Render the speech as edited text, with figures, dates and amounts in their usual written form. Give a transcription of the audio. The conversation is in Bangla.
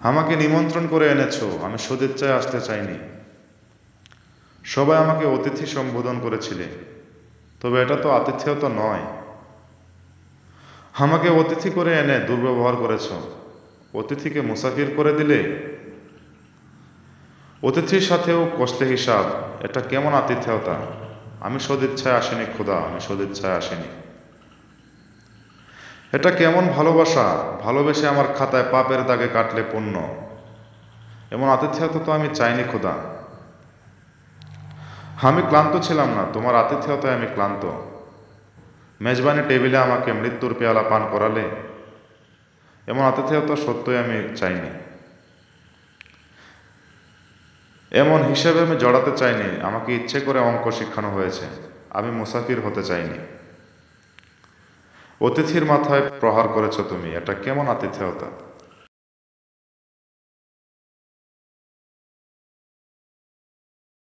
আমাকে নিমন্ত্রণ করে এনেছো, আমি সদিচ্ছায় আসতে চাইনি। সবাই আমাকে অতিথি সম্বোধন করেছিলে, তবে এটা তো আতিথেয়তা নয়। আমাকে অতিথি করে এনে দুর্ব্যবহার করেছো। অতিথিকে মুসাফির করে দিলে। অতিথির সাথেও কষলে হিসাব। এটা কেমন আতিথেয়তা? আমি সদিচ্ছায় আসিনি খোদা, আমি সদিচ্ছায় আসিনি। এটা কেমন ভালোবাসা? ভালোবেসে আমার খাতায় পাপের দাগে কাটলে পুণ্য। এমন আতিথেয়তা তো আমি চাইনি খোদা। আমি ক্লান্ত ছিলাম না, তোমার আতিথেয়তায় আমি ক্লান্ত। মেজবানি টেবিলে আমাকে মৃত্যুর পেয়ালা পান করালে। এমন আতিথেয়তা সত্যই আমি চাইনি। এমন হিসেবে আমি জড়াতে চাইনি। আমাকে ইচ্ছে করে অঙ্ক শিখানো হয়েছে। আমি মুসাফির হতে চাইনি। অতিথির মাথায় প্রহার করেছো তুমি, এটা কেমন আতিথেয়তা?